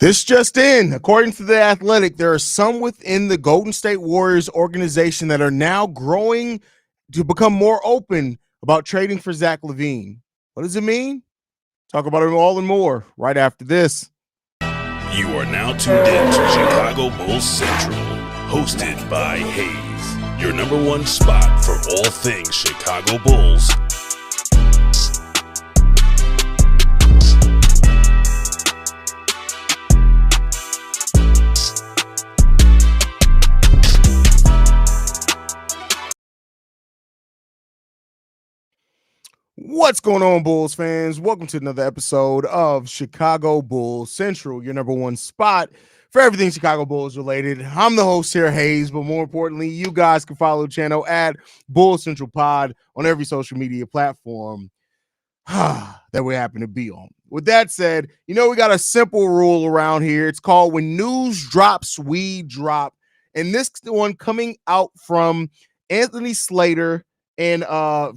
This just in, according to The Athletic, there are some within the Golden State Warriors organization that are now growing to become more open about trading for Zach LaVine. What does it mean? Talk about it all and more right after this. You are now tuned in to Chicago Bulls Central, hosted by Haize, your number one spot for all things Chicago Bulls. What's going on, Bulls fans? Welcome to another episode of Chicago Bulls Central, your number one spot for everything Chicago Bulls related. I'm the host here, Haize, but more importantly, you guys can follow the channel at Bulls Central Pod on every social media platform that we happen to be on. With that said, we got a simple rule around here. It's called when news drops, we drop. And this one coming out from Anthony Slater and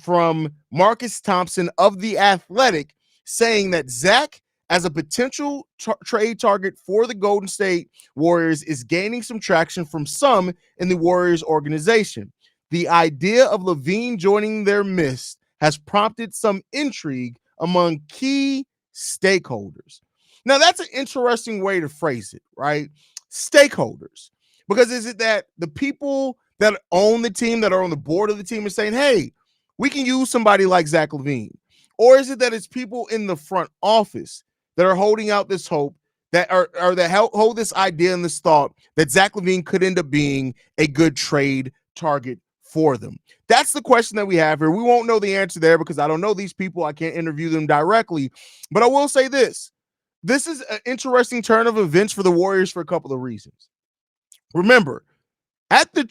from Marcus Thompson of The Athletic, saying that Zach, as a potential trade target for the Golden State Warriors, is gaining some traction from some in the Warriors organization. The idea of LaVine joining their midst has prompted some intrigue among key stakeholders. Now, that's an interesting way to phrase it, right? Stakeholders. Because is it that the people that own the team, that are on the board of the team, are saying, hey, we can use somebody like Zach LaVine? Or is it that it's people in the front office that are holding out this hope, that hold this idea and this thought that Zach LaVine could end up being a good trade target for them? That's the question that we have here. We won't know the answer there because I don't know these people. I can't interview them directly. But I will say this. This is an interesting turn of events for the Warriors for a couple of reasons. Remember, at the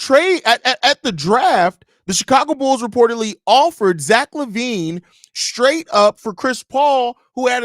draft, the Chicago Bulls reportedly offered Zach LaVine straight up for Chris Paul, who had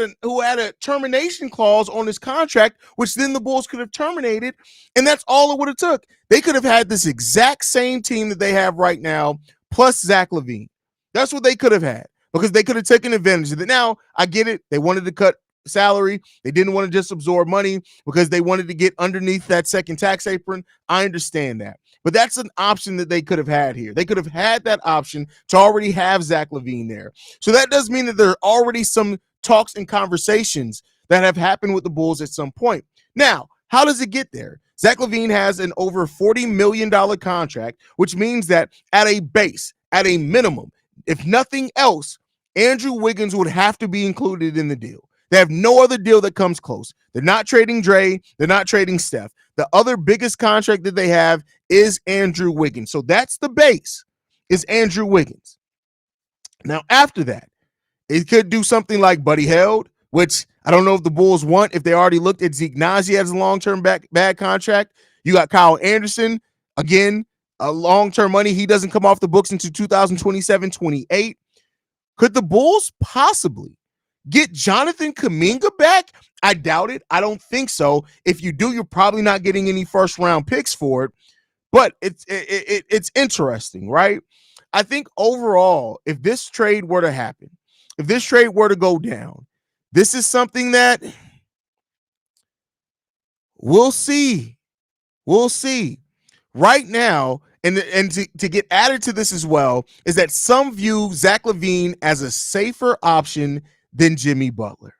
a termination clause on his contract, which then the Bulls could have terminated, and that's all it would have took. They could have had this exact same team that they have right now, plus Zach LaVine. That's what they could have had, because they could have taken advantage of it. Now, I get it. They wanted to cut salary. They didn't want to just absorb money because they wanted to get underneath that second tax apron. I understand that. But that's an option that they could have had here. They could have had that option to already have Zach LaVine there. So that does mean that there are already some talks and conversations that have happened with the Bulls at some point. Now, how does it get there? Zach LaVine has an over $40 million contract, which means that at a base, at a minimum, if nothing else, Andrew Wiggins would have to be included in the deal. They have no other deal that comes close. They're not trading Dre. They're not trading Steph. The other biggest contract that they have is Andrew Wiggins. So that's the base, is Andrew Wiggins. Now, after that, it could do something like Buddy Hield, which I don't know if the Bulls want, if they already looked at Zeke Naji as a long-term bad contract. You got Kyle Anderson, again, a long-term money. He doesn't come off the books until 2027-28. Could the Bulls possibly get Jonathan Kuminga back? I doubt it. I don't think so. If you do, you're probably not getting any first-round picks for it. But it's interesting, right? I think overall, if this trade were to happen, if this trade were to go down, this is something that we'll see. We'll see. Right now, and to get added to this as well, is that some view Zach LaVine as a safer option than Jimmy Butler.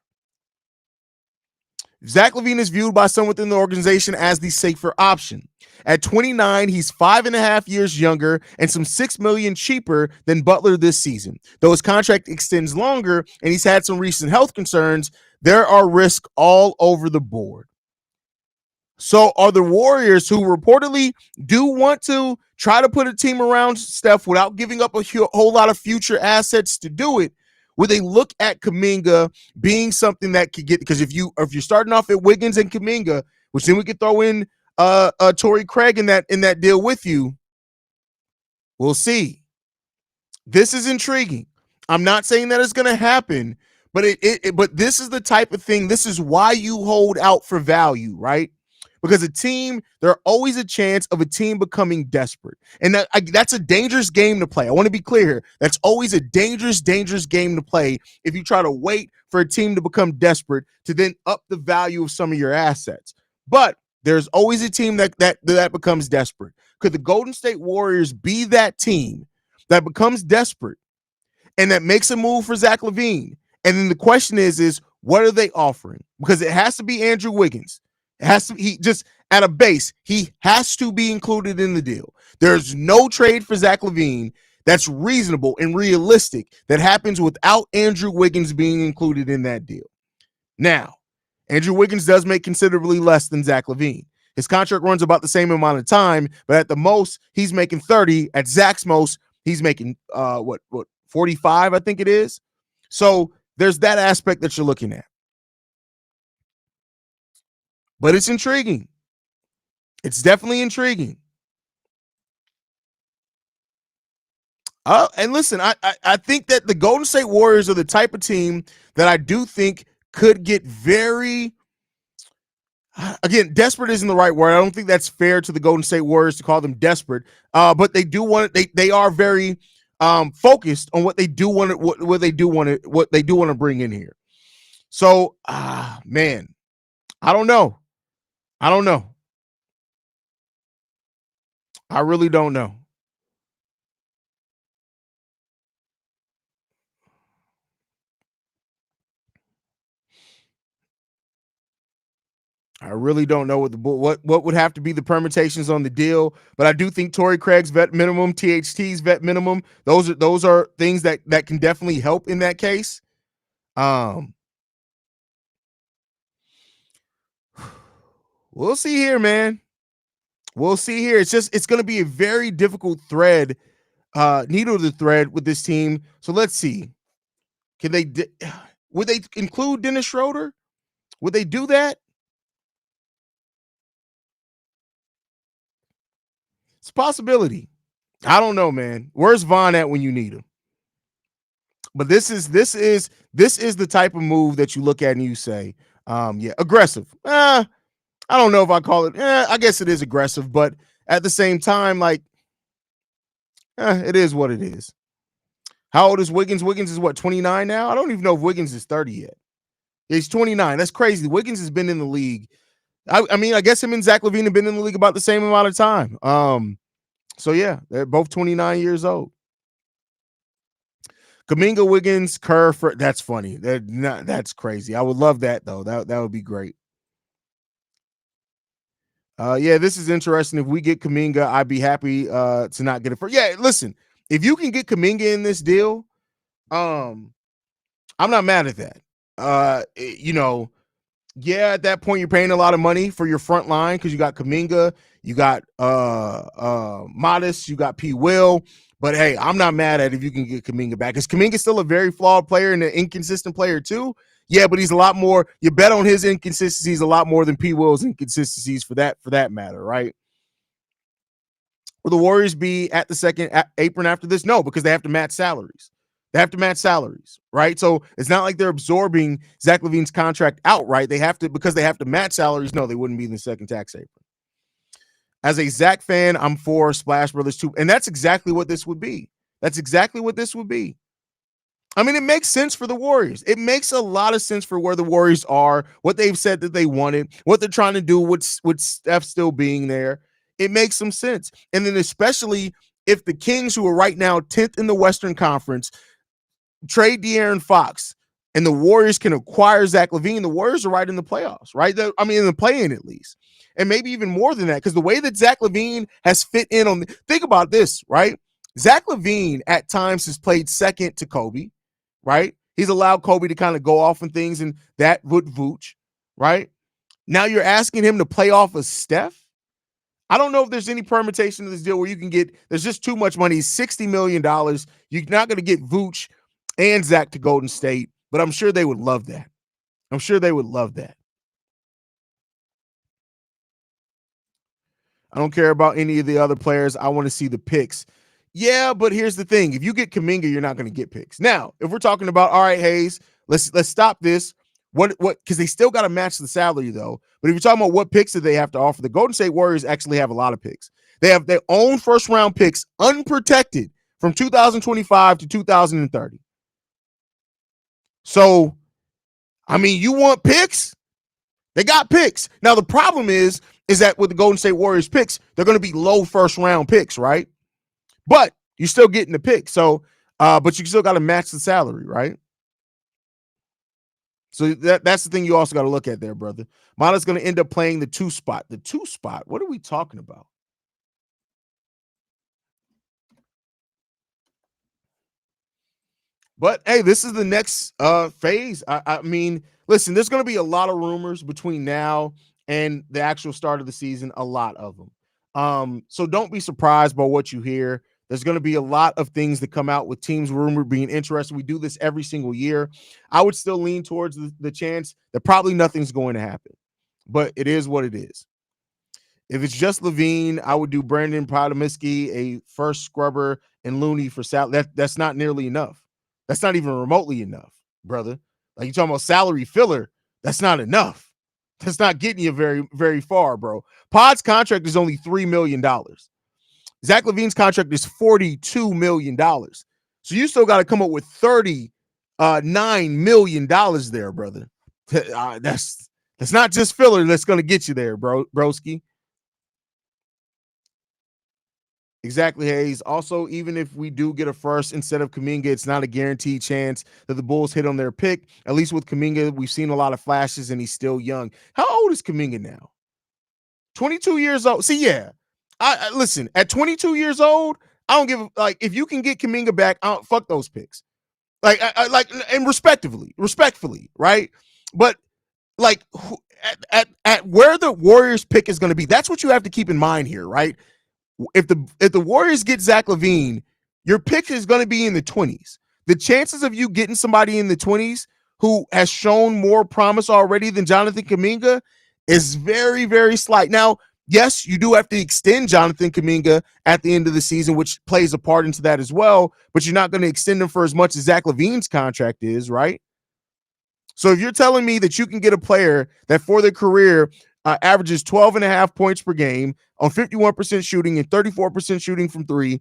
Zach LaVine is viewed by some within the organization as the safer option. At 29, he's 5.5 years younger and some $6 million cheaper than Butler this season. Though his contract extends longer and he's had some recent health concerns, there are risks all over the board. So are the Warriors, who reportedly do want to try to put a team around Steph without giving up a whole lot of future assets to do it, would they look at Kuminga being something that could get, because if you're starting off at Wiggins and Kuminga, which then we could throw in Torrey Craig in that deal with you, we'll see. This is intriguing. I'm not saying that it's going to happen, but but this is the type of thing. This is why you hold out for value, right? because there are always a chance of a team becoming desperate. And that's a dangerous game to play. I want to be clear here. That's always a dangerous game to play if you try to wait for a team to become desperate to then up the value of some of your assets. But there's always a team that becomes desperate. Could the Golden State Warriors be that team that becomes desperate and that makes a move for Zach LaVine? And then the question is what are they offering? Because it has to be Andrew Wiggins. It has to be, he just at a base, he has to be included in the deal. There's no trade for Zach LaVine that's reasonable and realistic that happens without Andrew Wiggins being included in that deal. Now, Andrew Wiggins does make considerably less than Zach LaVine. His contract runs about the same amount of time, but at the most, he's making 30. At Zach's most, he's making 45, I think it is. So there's that aspect that you're looking at. But it's intriguing. It's definitely intriguing. And listen, I think that the Golden State Warriors are the type of team that I do think could get very, again, desperate isn't the right word. I don't think that's fair to the Golden State Warriors to call them desperate. But they do want it. They are very focused on what they do want to what they do want to bring in here. So, man, I don't know. I really don't know. I really don't know what would have to be the permutations on the deal, but I do think Torrey Craig's vet minimum, THT's vet minimum, those are things that can definitely help in that case. We'll see here, man. We'll see here. It's going to be a very difficult needle to thread with this team. So let's see. Would they include Dennis Schroeder? Would they do that? It's a possibility. I don't know, man. Where's Vaughn at when you need him? But this is the type of move that you look at and you say, yeah, aggressive. I don't know if I call it. I guess it is aggressive, but at the same time, like, it is what it is. How old is Wiggins? Wiggins is what, 29 now? I don't even know if Wiggins is 30 yet. He's 29. That's crazy. Wiggins has been in the league. I mean, I guess him and Zach LaVine have been in the league about the same amount of time. So yeah, they're both 29 years old. Kuminga, Wiggins, Kerr. That's funny. That's crazy. I would love that though. That would be great. Yeah, this is interesting. If we get Kuminga, I'd be happy to not get it for. Yeah, listen, if you can get Kuminga in this deal, I'm not mad at that. Yeah, at that point, you're paying a lot of money for your front line because you got Kuminga, you got Modest, you got P. Will. But hey, I'm not mad at it if you can get Kuminga back. Is Kuminga still a very flawed player and an inconsistent player too? Yeah, but he's a lot more. You bet on his inconsistencies a lot more than P. Will's inconsistencies for that matter, right? Will the Warriors be at the second apron after this? No, because they have to match salaries. Right? So it's not like they're absorbing Zach LaVine's contract outright. Because they have to match salaries. No, they wouldn't be in the second tax apron. As a Zach fan, I'm for Splash Brothers 2. And that's exactly what this would be. I mean, it makes sense for the Warriors. It makes a lot of sense for where the Warriors are, what they've said that they wanted, what they're trying to do with Steph still being there. It makes some sense. And then especially if the Kings, who are right now 10th in the Western Conference, trade De'Aaron Fox and the Warriors can acquire Zach LaVine, the Warriors are right in the playoffs, right? In the play-in at least. And maybe even more than that, because the way that Zach LaVine has fit in think about this, right? Zach LaVine at times has played second to Kobe, right? He's allowed Kobe to kind of go off on things and that would Vooch, right? Now you're asking him to play off of Steph. I don't know if there's any permutation of this deal where you can there's just too much money. $60 million. You're not going to get Vooch and Zach to Golden State, but I'm sure they would love that. I don't care about any of the other players. I want to see the picks. Yeah, but here's the thing. If you get Kuminga, you're not going to get picks. Now, if we're talking about, all right, Haize, let's stop this. What because they still got to match the salary though. But if you're talking about what picks do they have to offer, the Golden State Warriors actually have a lot of picks. They have their own first round picks unprotected from 2025 to 2030. So, I mean, you want picks? They got picks. Now the problem is that with the Golden State Warriors picks, they're going to be low first round picks, right? But you're still getting the pick. So, but you still got to match the salary, right? So that's the thing you also got to look at there, brother. Mana's going to end up playing the 2 spot. The 2 spot. What are we talking about? But hey, this is the next phase. I mean, listen, there's going to be a lot of rumors between now and the actual start of the season. A lot of them. So don't be surprised by what you hear. There's going to be a lot of things that come out with teams rumored being interested. We do this every single year. I would still lean towards the chance that probably nothing's going to happen, but it is what it is. If it's just LaVine, I would do Brandon Podomski, a first scrubber, and Looney for salary. That's not nearly enough. That's not even remotely enough, brother. Like you're talking about salary filler. That's not enough. That's not getting you very, very far, bro. Pod's contract is only $3 million. Zach LaVine's contract is $42 million. So you still got to come up with $39 million there, brother. That's not just filler that's going to get you there, broski. Exactly, Haize. Also, even if we do get a first instead of Kuminga, it's not a guaranteed chance that the Bulls hit on their pick. At least with Kuminga, we've seen a lot of flashes, and he's still young. How old is Kuminga now? 22 years old. See, yeah. I listen, at 22 years old, I don't give like if you can get Kuminga back, I don't fuck those picks. Like, and respectfully, right? But like at where the Warriors pick is going to be, that's what you have to keep in mind here, right? If the Warriors get Zach LaVine, your pick is going to be in the 20s. The chances of you getting somebody in the 20s who has shown more promise already than Jonathan Kuminga is very, very slight. Now, yes, you do have to extend Jonathan Kuminga at the end of the season, which plays a part into that as well, but you're not going to extend him for as much as Zach LaVine's contract is, right? So if you're telling me that you can get a player that for their career averages 12.5 points per game on 51% shooting and 34% shooting from three,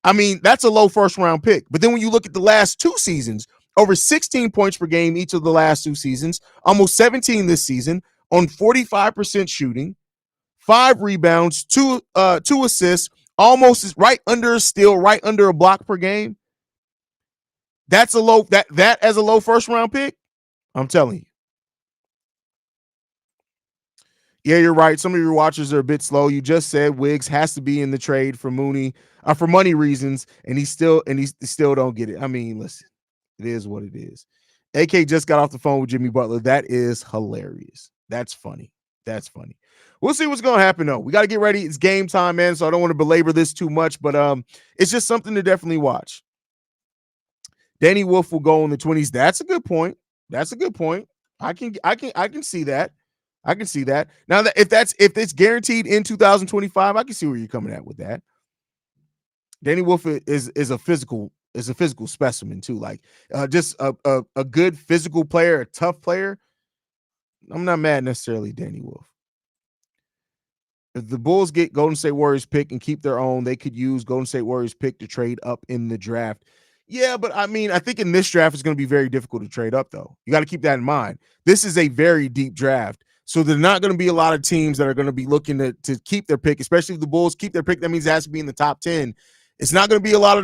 I mean, that's a low first round pick. But then when you look at the last 2 seasons, over 16 points per game each of the last 2 seasons, almost 17 this season on 45% shooting, 5 rebounds, 2 assists, almost right under a steal, right under a block per game. That's a low that as a low first round pick. I'm telling you. Yeah, you're right. Some of your watchers are a bit slow. You just said Wiggs has to be in the trade for Mooney for money reasons, and he still don't get it. I mean, listen, it is what it is. AK just got off the phone with Jimmy Butler. That is hilarious. That's funny. That's funny. We'll see what's gonna happen though. We got to get ready. It's game time, man. So I don't want to belabor this too much, but it's just something to definitely watch. Danny Wolf will go in the 20s. That's a good point. That's a good point. I can see that. I can see that. Now that if it's guaranteed in 2025, I can see where you're coming at with that. Danny Wolf is a physical specimen too. Like just a good physical player, a tough player. I'm not mad necessarily Danny Wolf. If the Bulls get Golden State Warriors pick and keep their own, they could use Golden State Warriors pick to trade up in the draft. Yeah, but I mean, I think in this draft it's going to be very difficult to trade up though. You got to keep that in mind. This is a very deep draft. So there's not going to be a lot of teams that are going to be looking to keep their pick, especially if the Bulls keep their pick. That means it has to be in the top 10. It's not going to be a lot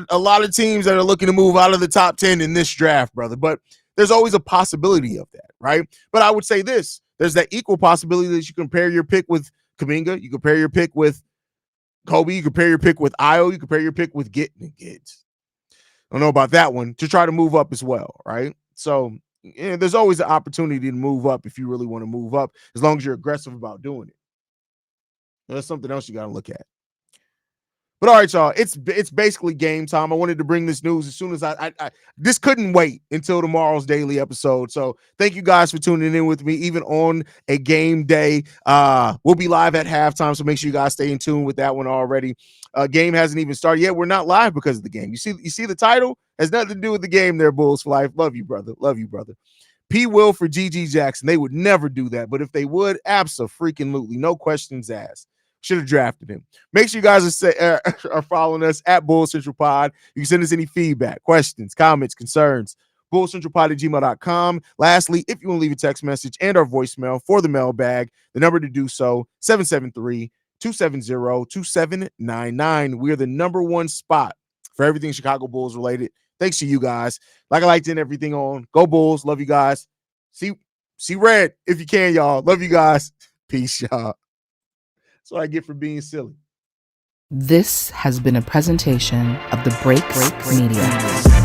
of teams that are looking to move out of the top 10 in this draft, brother. But there's always a possibility of that, right? But I would say this: there's that equal possibility that you compare your pick with Kuminga, you compare your pick with Kobe, you compare your pick with Io, you compare your pick with Gits. I don't know about that one to try to move up as well, right? So. Yeah, there's always an opportunity to move up if you really want to move up, as long as you're aggressive about doing it. That's something else you got to look at. But all right, y'all, it's basically game time. I wanted to bring this news as soon as I this couldn't wait until tomorrow's daily episode. So thank you guys for tuning in with me, even on a game day. We'll be live at halftime, so make sure you guys stay in tune with that one already. Game hasn't even started yet. We're not live because of the game. You see the title has nothing to do with the game there, Bulls for life. Love you, brother. Love you, brother. P. Will for GG Jackson. They would never do that. But if they would, abso-freaking-lutely. No questions asked. Should have drafted him. Make sure you guys are following us at Bull Central Pod. You can send us any feedback, questions, comments, concerns. BullCentralPod@gmail.com. Lastly, if you want to leave a text message and our voicemail for the mailbag, the number to do so, 773-270-2799. We're the number one spot for everything Chicago Bulls related. Thanks to you guys. Like I liked in everything on. Go Bulls. Love you guys. See red if you can, y'all. Love you guys. Peace, y'all. That's what I get for being silly. This has been a presentation of the Break Media.